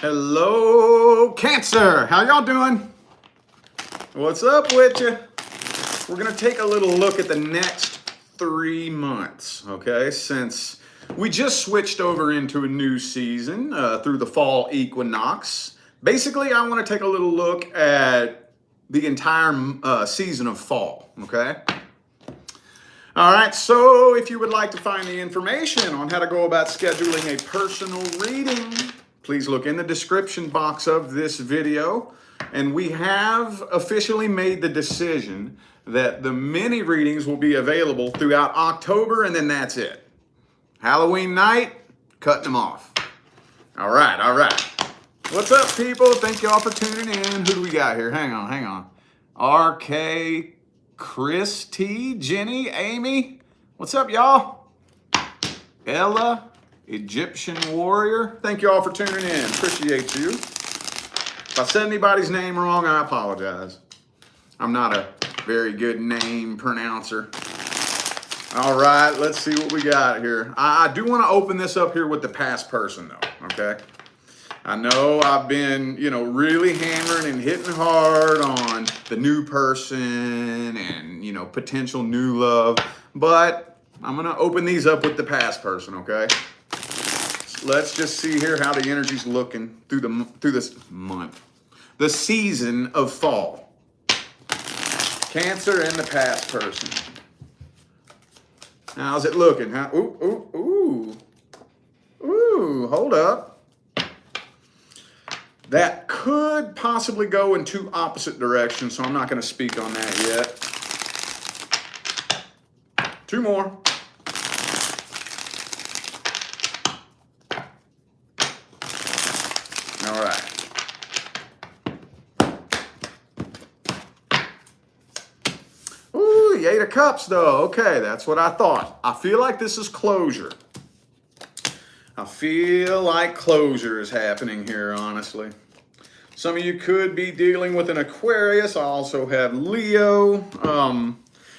Hello, Cancer. How y'all doing? What's up with you? We're going to take a little look at the next 3 months, okay? Since we just switched over into a new season through the fall equinox. Basically, I want to take a little look at the entire season of fall, okay? All right, so if you would like to find the information on how to go about scheduling a personal reading, please look in the description box of this video. And we have officially made the decision that the mini readings will be available throughout October, and then that's it. Halloween night, cutting them off. All right, all right. What's up, people? Thank y'all for tuning in. Who do we got here? Hang on. RK, Chris T, Jenny, Amy. What's up, y'all? Ella, Egyptian Warrior. Thank you all for tuning in. Appreciate you. If I said anybody's name wrong, I apologize. I'm not a very good name pronouncer. All right, let's see what we got here. I do want to open this up here with the past person, though, okay? I know I've been, really hammering and hitting hard on the new person and, potential new love, but I'm going to open these up with the past person, okay? Let's just see here how the energy's looking through this month. The season of fall. Cancer and the past person. How's it looking? Huh? Ooh, hold up. That could possibly go in two opposite directions, so I'm not going to speak on that yet. Two more. All right. Ooh, the Eight of Cups, though. Okay, that's what I thought. I feel like this is closure. I feel like closure is happening here, honestly. Some of you could be dealing with an Aquarius. I also have Leo.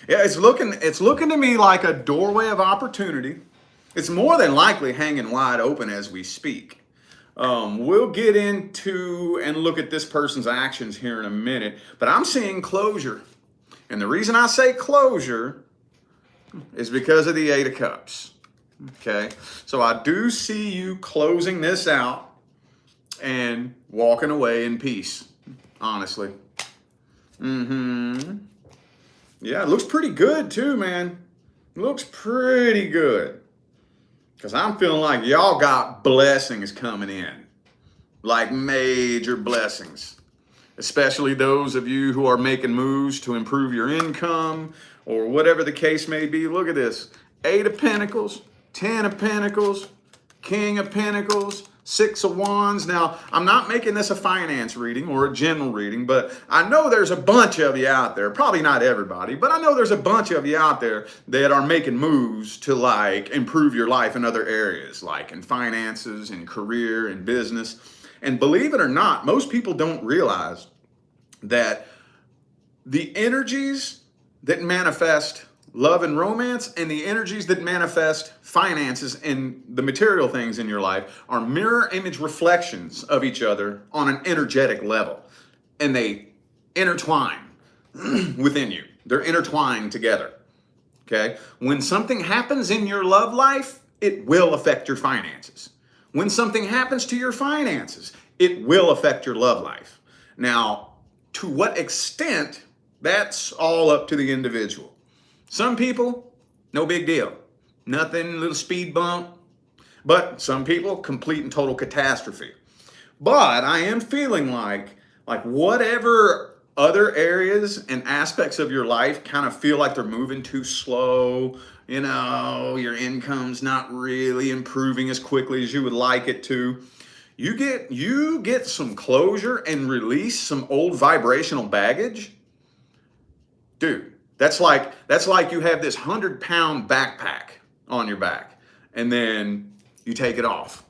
Yeah, it's looking to me like a doorway of opportunity. It's more than likely hanging wide open as we speak. We'll get into and look at this person's actions here in a minute, but I'm seeing closure. And the reason I say closure is because of the Eight of Cups. Okay, so I do see you closing this out and walking away in peace, honestly. Yeah, it looks pretty good too, man. It looks pretty good. Because I'm feeling like y'all got blessings coming in. Like major blessings. Especially those of you who are making moves to improve your income or whatever the case may be. Look at this. 8 of Pentacles, 10 of Pentacles, King of Pentacles, 6 of Wands. Now, I'm not making this a finance reading or a general reading, but I know there's a bunch of you out there, probably not everybody, but I know there's a bunch of you out there that are making moves to improve your life in other areas, like in finances and career and business. And believe it or not, most people don't realize that the energies that manifest love and romance and the energies that manifest finances and the material things in your life are mirror image reflections of each other on an energetic level. And they intertwine within you. They're intertwined together. Okay? When something happens in your love life, it will affect your finances. When something happens to your finances, it will affect your love life. Now, to what extent, that's all up to the individual. Some people, no big deal. Nothing, little speed bump. But some people, complete and total catastrophe. But I am feeling like whatever other areas and aspects of your life kind of feel like they're moving too slow, your income's not really improving as quickly as you would like it to. You get some closure and release some old vibrational baggage. Dude, that's like you have this 100-pound backpack on your back and then you take it off.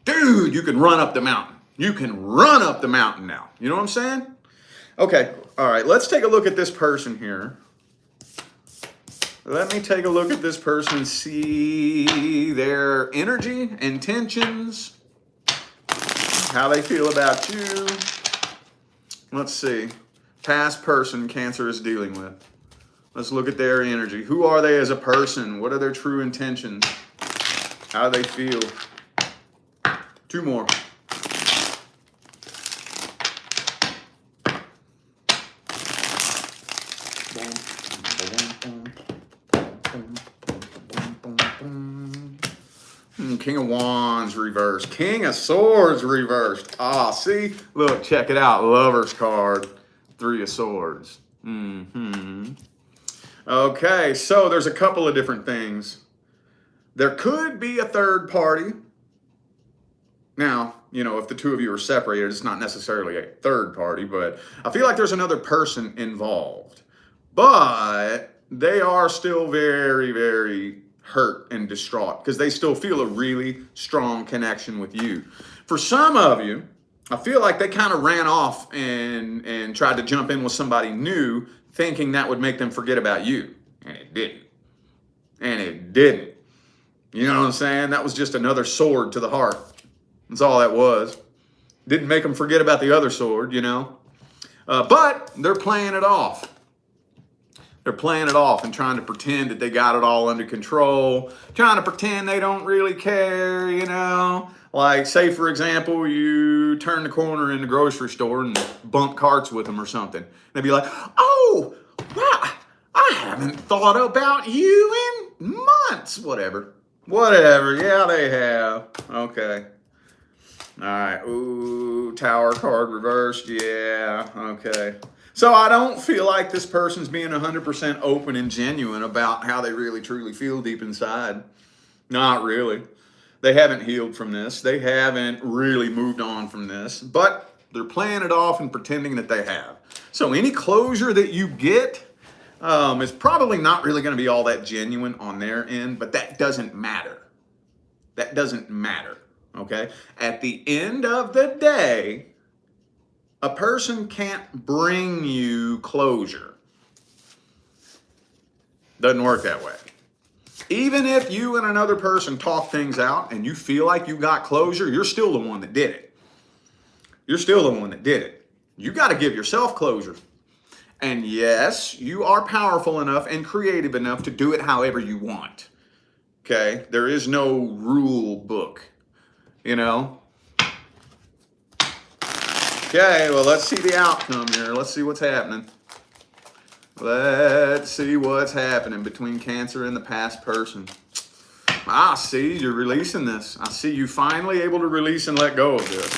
Dude, you can run up the mountain. You can run up the mountain now. You know what I'm saying? Okay, all right, let's take a look at this person here. Let me take a look at this person and see their energy, intentions. how they feel about you. Let's see. Past person Cancer is dealing with. Let's look at their energy. Who are they as a person? What are their true intentions? How do they feel? 2 more. King of Wands reversed. King of Swords reversed. Ah, see? Look, check it out. Lover's card. 3 of Swords. Okay, so there's a couple of different things. There could be a third party. Now, you know, if the 2 of you are separated, it's not necessarily a third party, but I feel like there's another person involved. But they are still very, very hurt and distraught because they still feel a really strong connection with you. For some of you, I feel like they kind of ran off and tried to jump in with somebody new thinking that would make them forget about you. And it didn't. And it didn't. You know what I'm saying? That was just another sword to the heart. That's all that was. Didn't make them forget about the other sword, you know. But they're playing it off. They're playing it off and trying to pretend that they got it all under control, trying to pretend they don't really care, you know. Like, say, for example, you turn the corner in the grocery store and bump carts with them or something. They'd be like, oh, wow, I haven't thought about you in months. Whatever. Yeah, they have. Okay. All right. Ooh, Tower card reversed. Yeah. Okay. So I don't feel like this person's being 100% open and genuine about how they really truly feel deep inside. Not really. They haven't healed from this. They haven't really moved on from this, but they're playing it off and pretending that they have. So any closure that you get is probably not really going to be all that genuine on their end, but that doesn't matter. That doesn't matter, okay? At the end of the day, a person can't bring you closure. Doesn't work that way. Even if you and another person talk things out and you feel like you got closure, you're still the one that did it. You're still the one that did it. You got to give yourself closure. And yes, you are powerful enough and creative enough to do it however you want. Okay? There is no rule book, you know? Okay, well, let's see the outcome here. Let's see what's happening. Let's see what's happening between Cancer and the past person. I see you're releasing this. I see you finally able to release and let go of this.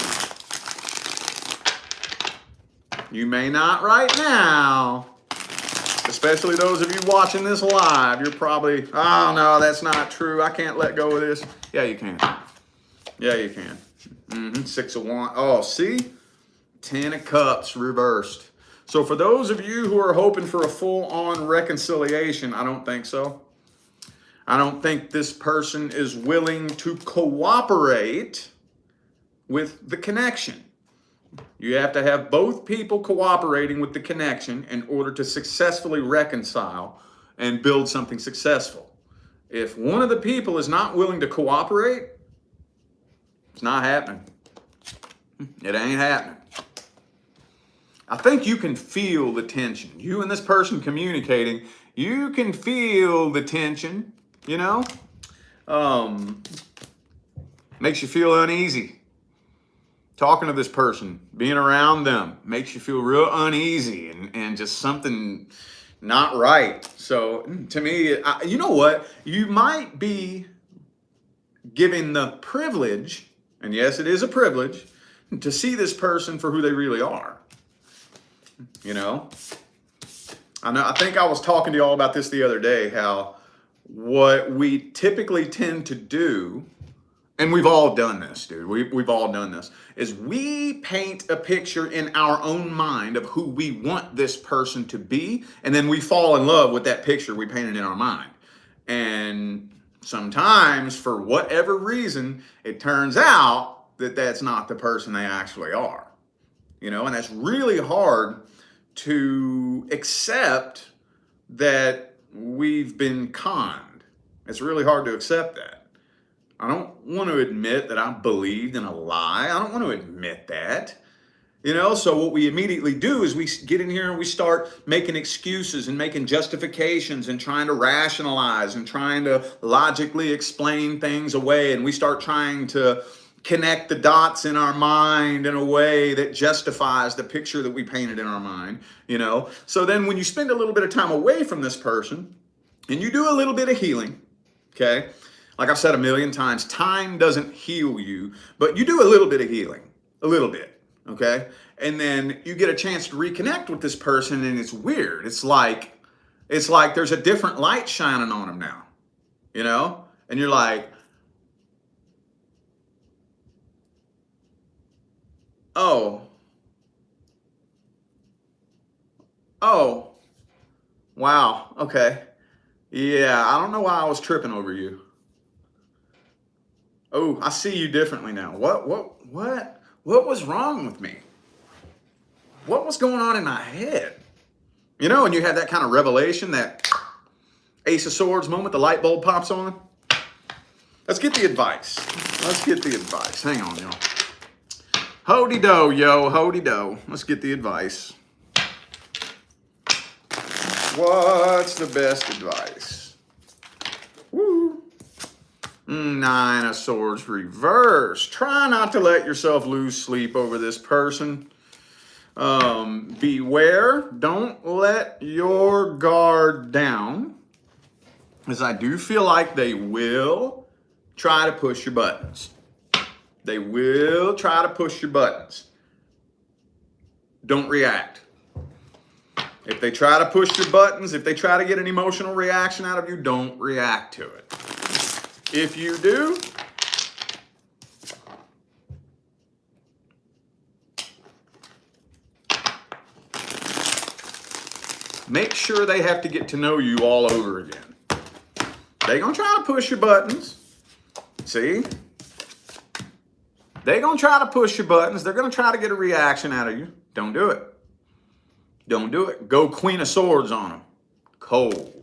You may not right now, especially those of you watching this live. You're probably, oh, no, that's not true. I can't let go of this. Yeah, you can. Yeah, you can. 6 of Wands. Oh, see? 10 of Cups reversed. So for those of you who are hoping for a full-on reconciliation, I don't think so. I don't think this person is willing to cooperate with the connection. You have to have both people cooperating with the connection in order to successfully reconcile and build something successful. If one of the people is not willing to cooperate, it's not happening. It ain't happening. I think you can feel the tension. You and this person communicating, you can feel the tension, you know? Makes you feel uneasy. Talking to this person, being around them, makes you feel real uneasy and just something not right. So to me, you know what? You might be given the privilege, and yes, it is a privilege, to see this person for who they really are. You know, I think I was talking to y'all about this the other day, how what we typically tend to do, and we've all done this, dude. We've all done this, is we paint a picture in our own mind of who we want this person to be, and then we fall in love with that picture we painted in our mind. And sometimes, for whatever reason, it turns out that that's not the person they actually are. You know, and that's really hard to accept that we've been conned. It's really hard to accept that. I don't want to admit that I believed in a lie. I don't want to admit that. You know, so what we immediately do is we get in here and we start making excuses and making justifications and trying to rationalize and trying to logically explain things away. And we start trying to connect the dots in our mind in a way that justifies the picture that we painted in our mind, you know. So then when you spend a little bit of time away from this person and you do a little bit of healing, okay, like I've said a million times, time doesn't heal you, but you do a little bit of healing, a little bit. Okay. And then you get a chance to reconnect with this person and it's weird. It's like there's a different light shining on them now, you know? And you're like, oh, wow. Okay. Yeah. I don't know why I was tripping over you. Oh, I see you differently now. What was wrong with me? What was going on in my head? You know, and you have that kind of revelation, that Ace of Swords moment, the light bulb pops on. Let's get the advice. Hang on, y'all. Hody-do, yo, hody-do. Let's get the advice. What's the best advice? Woo. Nine of Swords reverse. Try not to let yourself lose sleep over this person. Beware. Don't let your guard down, as I do feel like they will try to push your buttons. They will try to push your buttons. Don't react. If they try to push your buttons, if they try to get an emotional reaction out of you, don't react to it. If you do, make sure they have to get to know you all over again. They're going to try to push your buttons. See? They're going to try to push your buttons. They're going to try to get a reaction out of you. Don't do it. Don't do it. Go Queen of Swords on them. Cold.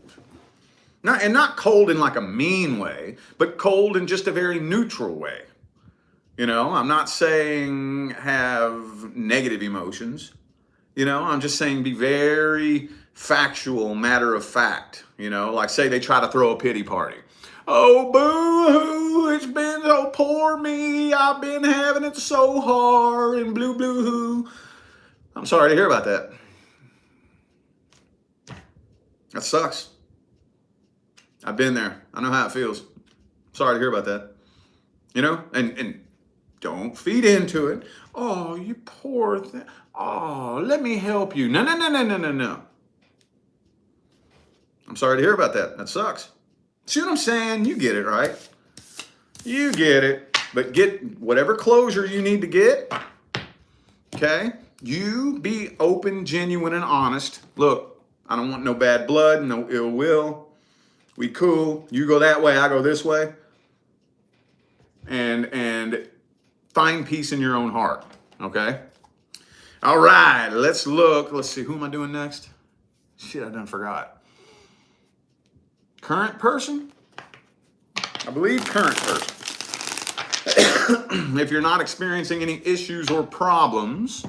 Not cold in like a mean way, but cold in just a very neutral way. You know, I'm not saying have negative emotions. You know, I'm just saying be very factual, matter of fact. You know, like say they try to throw a pity party. Oh, boo-hoo, it's been so poor me. I've been having it so hard and blue-hoo. I'm sorry to hear about that. That sucks. I've been there. I know how it feels. Sorry to hear about that. You know, and don't feed into it. Oh, you poor thing. Oh, let me help you. No. I'm sorry to hear about that. That sucks. See what I'm saying? You get it, right? You get it. But get whatever closure you need to get. Okay? You be open, genuine, and honest. Look, I don't want no bad blood, no ill will. We cool. You go that way, I go this way. And find peace in your own heart. Okay? All right, let's look. Let's see, who am I doing next? Shit, I done forgot. Current person? I believe current person. If you're not experiencing any issues or problems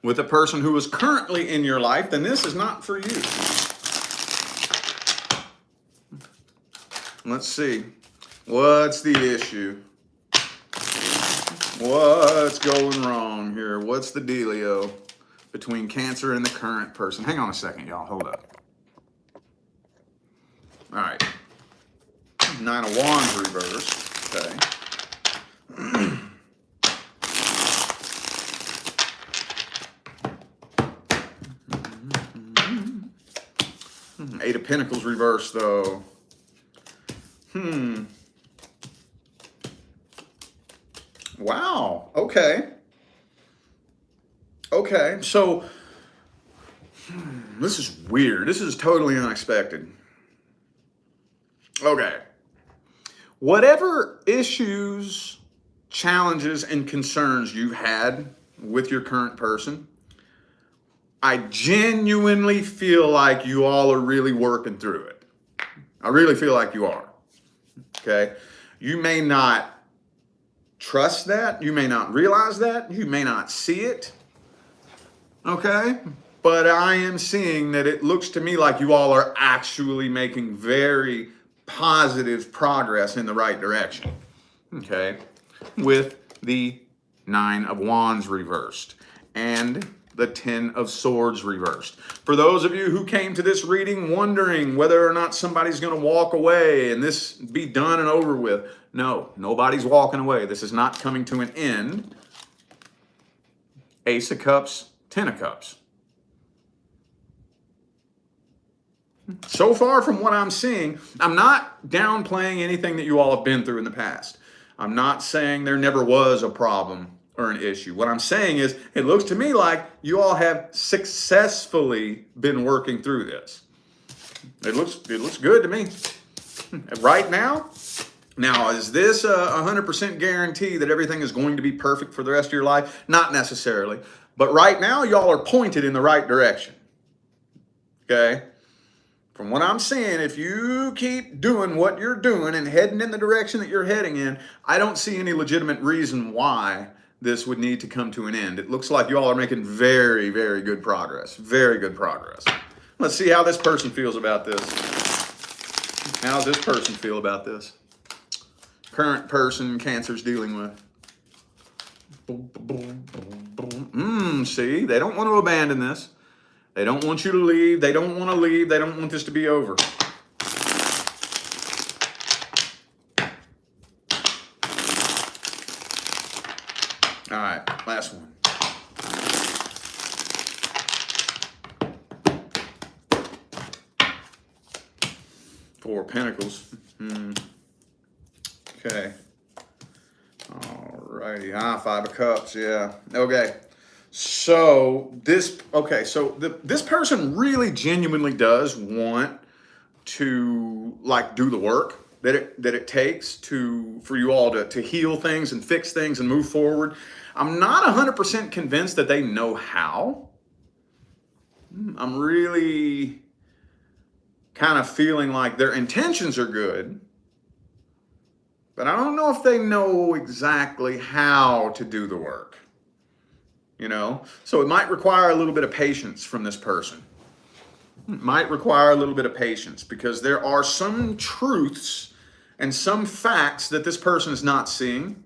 with a person who is currently in your life, then this is not for you. Let's see. What's the issue? What's going wrong here? What's the dealio between Cancer and the current person? Hang on a second, y'all. Hold up. All right. Nine of Wands reversed. Okay. Eight of Pentacles reversed, though. Wow. Okay. Okay. So, this is weird. This is totally unexpected. Okay. Whatever issues, challenges, and concerns you've had with your current person, I genuinely feel like you all are really working through it. I really feel like you are. Okay. You may not trust that. You may not realize that. You may not see it. Okay? But I am seeing that it looks to me like you all are actually making very positive progress in the right direction. Okay? With the 9 of Wands reversed and the 10 of Swords reversed. For those of you who came to this reading wondering whether or not somebody's going to walk away and this be done and over with, no, nobody's walking away. This is not coming to an end. Ace of Cups, 10 of Cups. So far from what I'm seeing, I'm not downplaying anything that you all have been through in the past. I'm not saying there never was a problem or an issue. What I'm saying is, it looks to me like you all have successfully been working through this. It looks good to me. Right now, is this a 100% guarantee that everything is going to be perfect for the rest of your life? Not necessarily. But right now, y'all are pointed in the right direction. Okay? From what I'm seeing, if you keep doing what you're doing and heading in the direction that you're heading in, I don't see any legitimate reason why this would need to come to an end. It looks like you all are making very, very good progress. Very good progress. Let's see how this person feels about this. How does this person feel about this? Current person Cancer's dealing with. See, they don't want to abandon this. They don't want you to leave. They don't want to leave. They don't want this to be over. All right, last one. Four of Pentacles. Okay. All righty. Five of Cups. Yeah. Okay. So this person really genuinely does want to do the work that it takes for you all to heal things and fix things and move forward. I'm not 100% convinced that they know how. I'm really kind of feeling like their intentions are good, but I don't know if they know exactly how to do the work. So it might require a little bit of patience from this person. It might require a little bit of patience because there are some truths and some facts that this person is not seeing.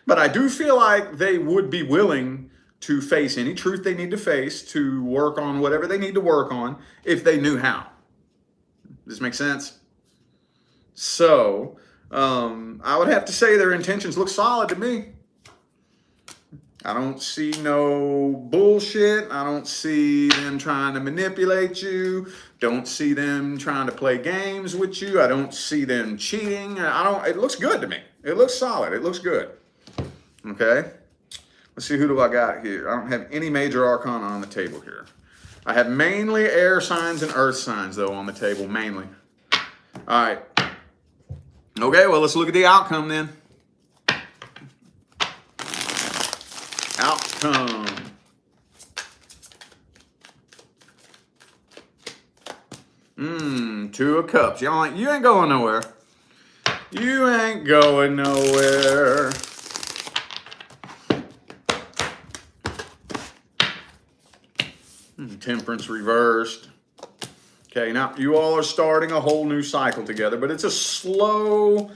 But I do feel like they would be willing to face any truth they need to face, to work on whatever they need to work on, if they knew how. Does this make sense? So, I would have to say their intentions look solid to me. I don't see no bullshit. I don't see them trying to manipulate you. Don't see them trying to play games with you. I don't see them cheating. It looks good to me. It looks solid. It looks good. Okay. Let's see, who do I got here? I don't have any major arcana on the table here. I have mainly air signs and earth signs, though, on the table, mainly. All right. Okay, well, let's look at the outcome then. Outcome. Two of Cups. You ain't going nowhere. You ain't going nowhere. Temperance reversed. Okay, now you all are starting a whole new cycle together, but it's a slow,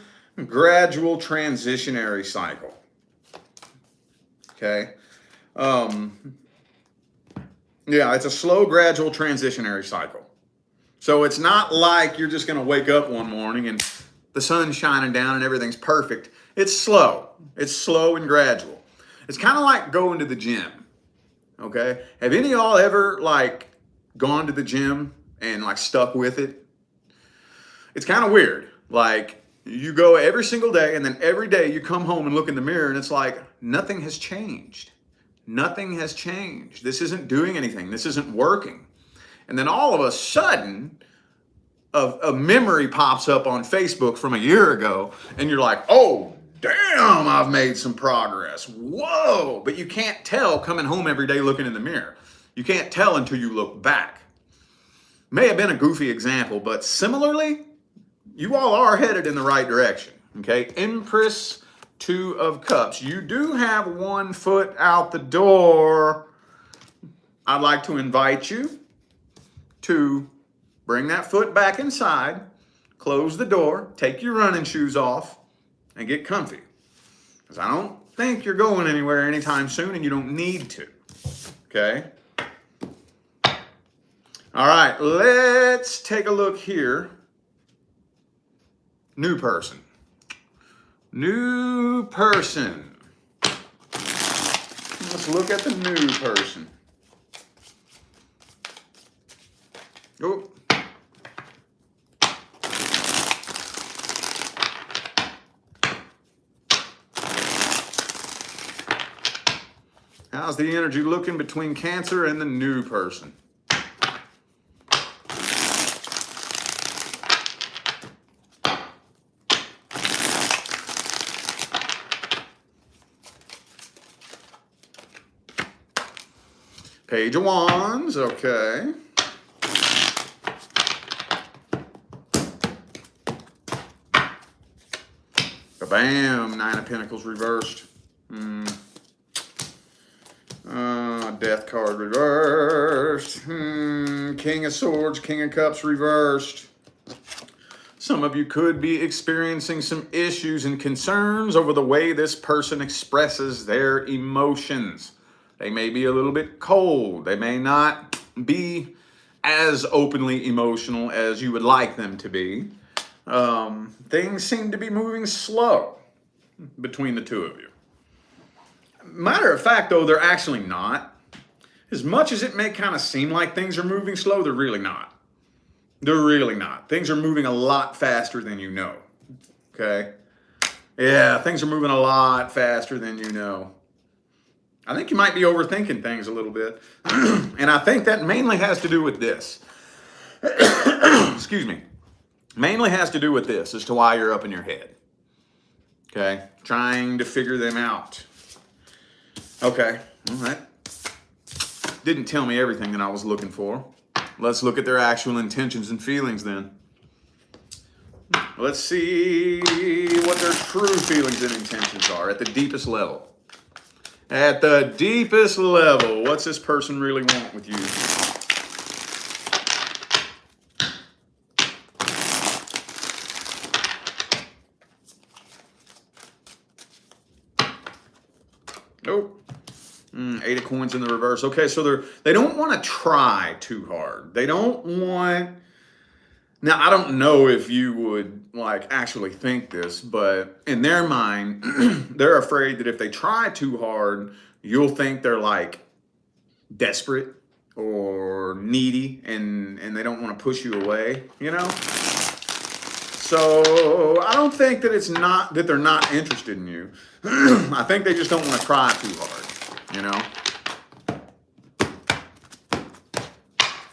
gradual, transitionary cycle. Okay. Yeah, it's a slow, gradual, transitionary cycle. So it's not like you're just going to wake up one morning and the sun's shining down and everything's perfect. It's slow. It's slow and gradual. It's kind of like going to the gym. Okay. Have any of y'all ever gone to the gym and stuck with it? It's kind of weird. You go every single day, and then every day you come home and look in the mirror and it's like nothing has changed. Nothing has changed. This isn't doing anything. This isn't working. And then all of a sudden, a memory pops up on Facebook from a year ago, and you're like, oh, damn, I've made some progress. Whoa. But you can't tell coming home every day looking in the mirror. You can't tell until you look back. May have been a goofy example, but similarly, you all are headed in the right direction. Okay, Empress, 2 of Cups. You do have 1 foot out the door. I'd like to invite you to bring that foot back inside, close the door, take your running shoes off, and get comfy. Because I don't think you're going anywhere anytime soon, and you don't need to. Okay? All right, let's take a look here. New person. New person. Let's look at the new person. Oh. How's the energy looking between Cancer and the new person? Page of Wands, okay. Bam, 9 of Pentacles reversed. Death card reversed. King of Swords, King of Cups reversed. Some of you could be experiencing some issues and concerns over the way this person expresses their emotions. They may be a little bit cold. They may not be as openly emotional as you would like them to be. Things seem to be moving slow between the 2 of you. Matter of fact, though, they're actually not. As much as it may kind of seem like things are moving slow, they're really not. They're really not. Things are moving a lot faster than you know. Okay? Yeah, things are moving a lot faster than you know. I think you might be overthinking things a little bit. And I think that mainly has to do with this. Excuse me. Mainly has to do with this as to why you're up in your head. Okay? Trying to figure them out. Okay. All right. Didn't tell me everything that I was looking for. Let's look at their actual intentions and feelings then. Let's see what their true feelings and intentions are at the deepest level. At the deepest level, what's this person really want with you? Nope. 8 of Coins in the reverse. Okay, so they don't want to try too hard. They don't want... Now, I don't know if you would like actually think this, but in their mind, they're afraid that if they try too hard, you'll think they're like desperate or needy and they don't want to push you away, you know? So I don't think that it's not that they're not interested in you. I think they just don't want to try too hard, you know?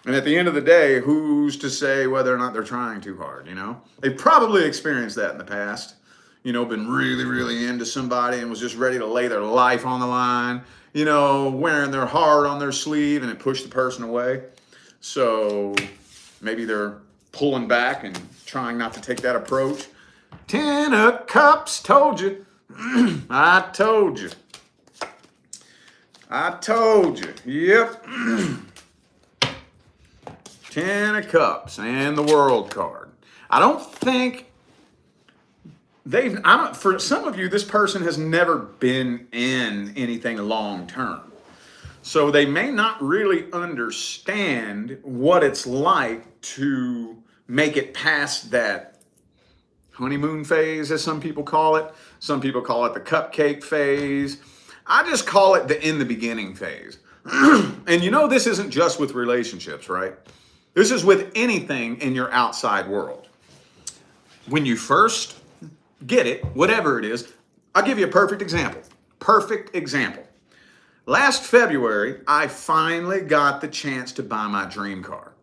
And at the end of the day, who's to say whether or not they're trying too hard, you know? They've probably experienced that in the past. You know, been really, really into somebody and was just ready to lay their life on the line. You know, wearing their heart on their sleeve and it pushed the person away. So maybe they're pulling back and trying not to take that approach. 10 of Cups, told you. I told you. I told you. Yep. 10 of Cups and the World card. I don't think for some of you, this person has never been in anything long term. So they may not really understand what it's like to make it past that honeymoon phase, as some people call it. Some people call it the cupcake phase. I just call it the in the beginning phase. And you know, this isn't just with relationships, right? This is with anything in your outside world. When you first get it, whatever it is, I'll give you a perfect example. Perfect example. Last February, I finally got the chance to buy my dream car.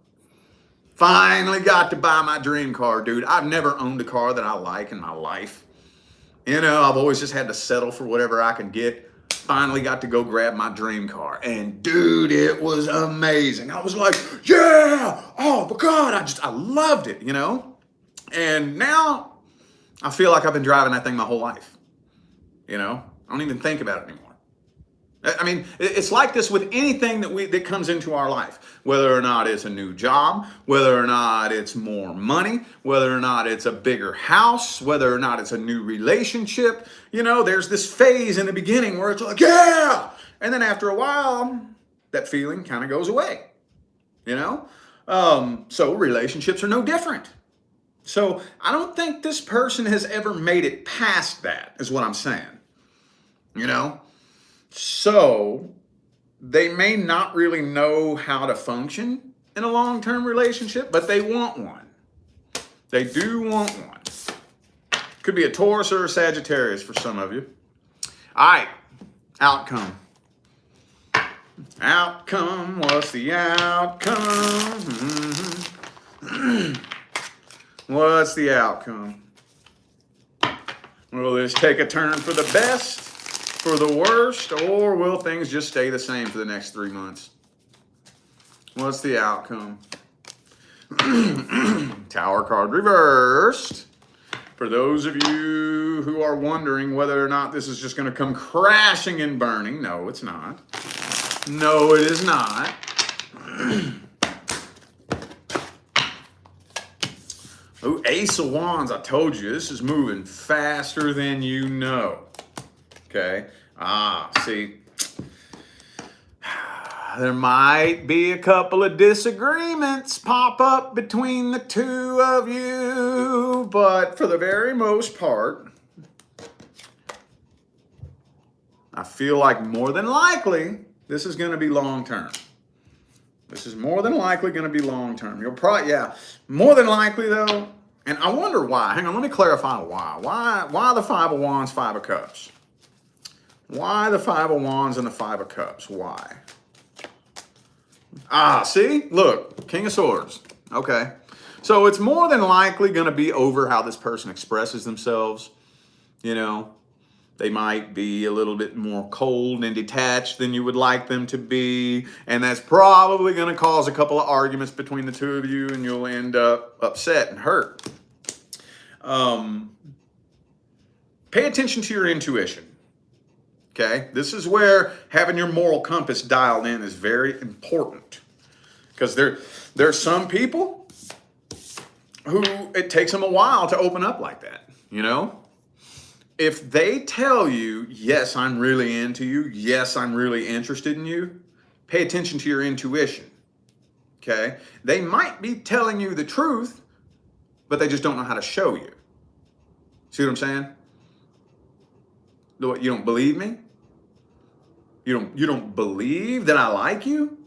Finally got to buy my dream car, dude. I've never owned a car that I like in my life. You know, I've always just had to settle for whatever I can get. Finally got to go grab my dream car. And dude, it was amazing. I was like, yeah, oh my God, I loved it, you know? And now I feel like I've been driving that thing my whole life. You know, I don't even think about it anymore. I mean, it's like this with anything that comes into our life, whether or not it's a new job, whether or not it's more money, whether or not it's a bigger house, whether or not it's a new relationship. You know, there's this phase in the beginning where it's like, yeah, and then after a while, that feeling kind of goes away. You know, so relationships are no different. So I don't think this person has ever made it past that, is what I'm saying. You know. So they may not really know how to function in a long-term relationship, but they want one. They do want one. Could be a Taurus or a Sagittarius for some of you. All right, outcome. Outcome, what's the outcome? What's the outcome? Will this take a turn for the best? For the worst, or will things just stay the same for the next 3 months? What's the outcome? Tower card reversed. For those of you who are wondering whether or not this is just going to come crashing and burning, no, it's not. No, it is not. Oh, Ace of Wands, I told you, this is moving faster than you know. Okay. See, there might be a couple of disagreements pop up between the two of you, but for the very most part, I feel like more than likely, this is going to be long-term. This is more than likely going to be long-term. You'll probably, yeah, more than likely though, and I wonder why. Hang on, let me clarify why. Why the Five of Wands, Five of Cups? Why the Five of Wands and the Five of Cups? Why? See? Look, King of Swords. Okay. So it's more than likely going to be over how this person expresses themselves. You know, they might be a little bit more cold and detached than you would like them to be. And that's probably going to cause a couple of arguments between the two of you, and you'll end up upset and hurt. Pay attention to your intuition. Okay, this is where having your moral compass dialed in is very important, because there's some people who it takes them a while to open up like that. You know, if they tell you, yes, I'm really into you, yes, I'm really interested in you, pay attention to your intuition. Okay, they might be telling you the truth, but they just don't know how to show you. See what I'm saying? You don't believe me? You don't believe that I like you?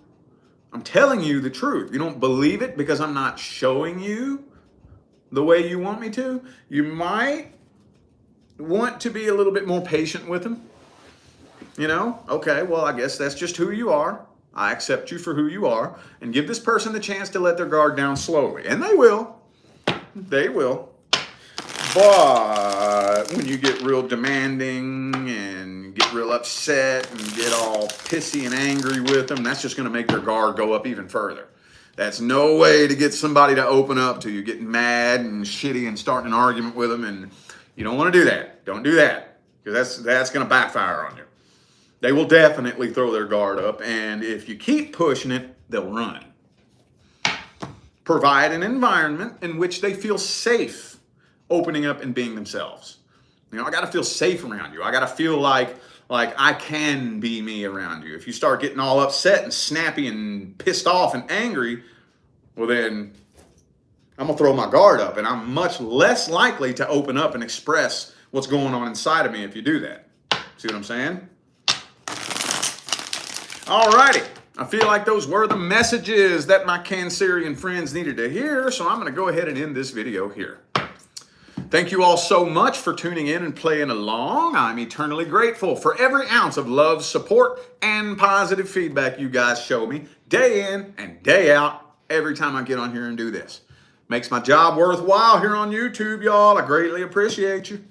I'm telling you the truth. You don't believe it because I'm not showing you the way you want me to? You might want to be a little bit more patient with them. You know? Okay, well, I guess that's just who you are. I accept you for who you are, and give this person the chance to let their guard down slowly. And they will. They will. But when you get real demanding and get real upset and get all pissy and angry with them, that's just going to make their guard go up even further. That's no way to get somebody to open up to you. Getting mad and shitty and starting an argument with them, and you don't want to do that. Don't do that, because that's going to backfire on you. They will definitely throw their guard up, and if you keep pushing it, they'll run. Provide an environment in which they feel safe opening up and being themselves. You know, I got to feel safe around you. I got to feel like I can be me around you. If you start getting all upset and snappy and pissed off and angry, well then I'm going to throw my guard up, and I'm much less likely to open up and express what's going on inside of me if you do that. See what I'm saying? Alrighty. I feel like those were the messages that my Cancerian friends needed to hear, so I'm going to go ahead and end this video here. Thank you all so much for tuning in and playing along. I'm eternally grateful for every ounce of love, support, and positive feedback you guys show me day in and day out every time I get on here and do this. Makes my job worthwhile here on YouTube, y'all. I greatly appreciate you.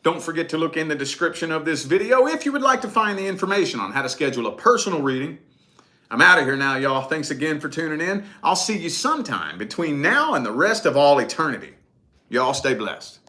Don't forget to look in the description of this video if you would like to find the information on how to schedule a personal reading. I'm out of here now, y'all. Thanks again for tuning in. I'll see you sometime between now and the rest of all eternity. Y'all stay blessed.